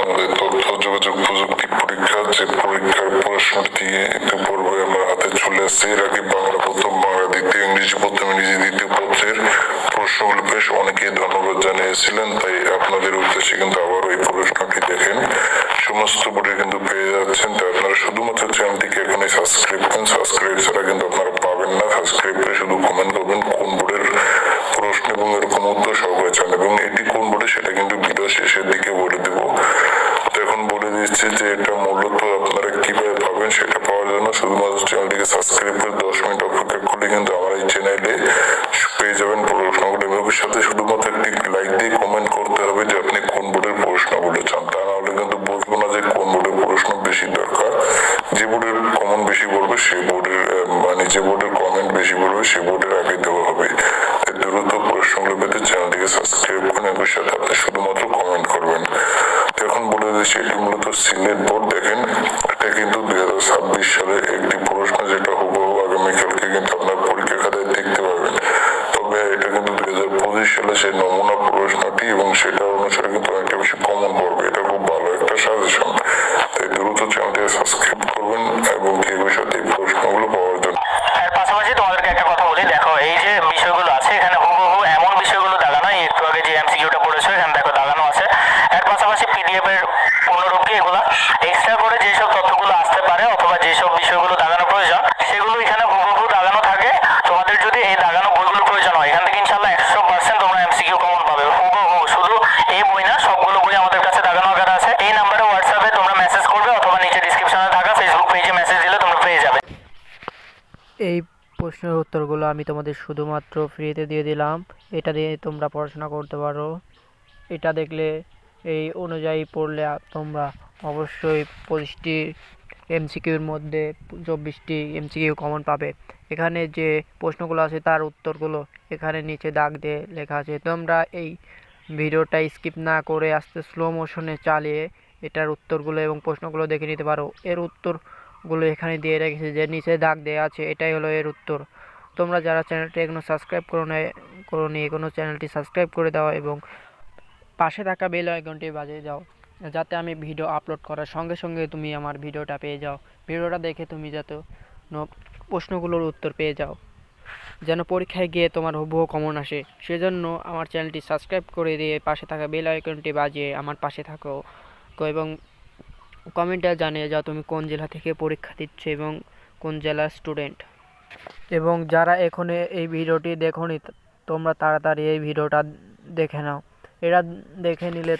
আমাদের তথ্য যোগাযোগ প্রযুক্তি পরীক্ষা, যে পরীক্ষার প্রশ্নটি ইতিপূর্বে আমার হাতে চলে আসছে। এর আগে বাংলা প্রথম, বাংলা দ্বিতীয়, ইংরেজি প্রথম, ইংরেজি দ্বিতীয় পত্রের প্রশ্নগুলো বেশ অনেকেই ধন্যবাদ জানিয়েছিলেন। তাই আপনাদের উদ্দেশ্যে কিন্তু আবার ওই প্রশ্নটি দেখেন, সমস্ত বোর্ডে কিন্তু পেয়ে যাচ্ছেন। তাই আপনারা শুধুমাত্র চ্যানেলটিকে এখনই সাবস্ক্রাইব করেন। সাবস্ক্রাইব ছাড়া কিন্তু আপনারা পাবেন না। সাবস্ক্রাইব করে শুধু কমেন্ট করবেন কোন বোর্ডের প্রশ্ন এবং এরকম উত্তর সহকারে চান, এবং এটি কোন বোর্ডে সেটা কিন্তু ভিডিও শেষের দিকে বলে দেব। তো এখন বলে দিচ্ছি যে এটা মূলত আপনারা কিভাবে পাবেন। সেটা পাওয়ার জন্য শুধুমাত্র চ্যানেলটিকে সাবস্ক্রাইব করে 10 মিনিট অপেক্ষা করলে কিন্তু আমার এই চ্যানেলে পেয়ে যাবেন প্রশ্নগুলো। এবং সাথে শুধুমাত্র একটি লাইক দিয়ে কমেন্ট করতে হবে যে আপনি কোন বোর্ডের প্রশ্নগুলো চান। তা না হলে কিন্তু বুঝবো না যে কোন বোর্ডের প্রশ্ন বেশি দরকার। যে বোর্ডের কমন বেশি পড়বে সেই বোর্ডের যে বোর্ডের কমেন্ট বেশি পড়বে সেই বোর্ডের আগে দেওয়া হবে। তাই দ্রুত প্রশ্নগুলো পেতে চ্যানেলটিকে সাবস্ক্রাইব করুন, এবং সাথে আপনি শুধুমাত্র কমেন্ট করবেন। তো এখন বলে দিচ্ছি এটি মূলত সিলেট বোর্ড। দেখেন এটা কিন্তু 2026 সালের একটি প্রশ্ন, যেটা হুবহু আগামীকালকে কিন্তু আপনার পরীক্ষা খাতায় দেখতে পাবেন। তবে এটা কিন্তু 2025 সালে সেই নমুনা প্রশ্নটি, এবং সেটা অনুসারে কিন্তু অনেকটা বেশি কমন পড়বে। এটা খুব ভালো একটা সাজেশন। তাই দ্রুত চ্যানেলটিকে সাবস্ক্রাইব করবেন এবং কেউ সাথে এই প্রশ্নগুলো পাওয়ার জন্য। এর পাশাপাশি তোমাদেরকে একটা কথা বলি, দেখো এই যে বিষয়গুলো আছে এখানে হুবহু এমন বিষয়গুলো দাগানো, একটু আগে যে এমসিকিউটা পড়েছো এখানে দেখো দাগানো আছে। এর পাশাপাশি পিডিএফ এর পূর্ণরূপে এগুলা এক্সট্রা করে যেসব তথ্যগুলো আসতে পারে অথবা যেসব বিষয়গুলো দাগানো প্রয়োজন সেগুলো এখানে হুবহু দাগানো থাকে। তোমাদের যদি এই দাগানো বইগুলো প্রয়োজন হয় এখান থেকে ইনশাল্লাহ 100% তোমরা এমসিকিউ কমন পাবে হুবহু। শুধু এই বই না, সবগুলো বই আমাদের কাছে দাগানো আকারে আছে। এই নাম্বারে হোয়াটসঅ্যাপে তোমরা মেসেজ করবে অথবা নিচে ডিসক্রিপশনে থাকা ফেসবুক পেজে মেসেজ দিলে তোমরা পেয়ে যাবে। এই প্রশ্নের উত্তরগুলো আমি তোমাদের শুধুমাত্র ফ্রিতে দিয়ে দিলাম। এটা দিয়ে তোমরা পড়াশোনা করতে পারো। এটা দেখলে এই অনুযায়ী পড়লে তোমরা অবশ্যই 25টি এমসিকিউর মধ্যে 24টি এমসিকিউ কমন পাবে। এখানে যে প্রশ্নগুলো আছে তার উত্তরগুলো এখানে নিচে দাগ দিয়ে লেখা আছে। তোমরা এই ভিডিওটা স্কিপ না করে আস্তে স্লো মোশনে চালিয়ে এটার উত্তরগুলো এবং প্রশ্নগুলো দেখে নিতে পারো। এর উত্তরগুলো এখানে দিয়ে রেখেছে, যে নিচে দাগ দেওয়া আছে এটাই হলো এর উত্তর। তোমরা যারা চ্যানেলটি এখনো সাবস্ক্রাইব করোনি এখনো চ্যানেলটি সাবস্ক্রাইব করে দাও এবং পাশে থাকা বেল আইকনটি বাজিয়ে দাও, যাতে আমি ভিডিও আপলোড করার সঙ্গে সঙ্গে তুমি আমার ভিডিওটা পেয়ে যাও। ভিডিওটা দেখে তুমি যাতে প্রশ্নগুলোর উত্তর পেয়ে যাও, যেন পরীক্ষায় গিয়ে তোমার হুবহু কমন আসে। সেজন্য আমার চ্যানেলটি সাবস্ক্রাইব করে দিয়ে পাশে থাকা বেল আইকনটি বাজিয়ে আমার পাশে থাকো এবং কমেন্টে জানিয়ে যাও তুমি কোন জেলা থেকে পরীক্ষা দিচ্ছ এবং কোন জেলার স্টুডেন্ট। এবং যারা এখনো এই ভিডিওটি দেখোনি তোমরা তাড়াতাড়ি এই ভিডিওটা দেখে নাও। এটা দেখে নিলে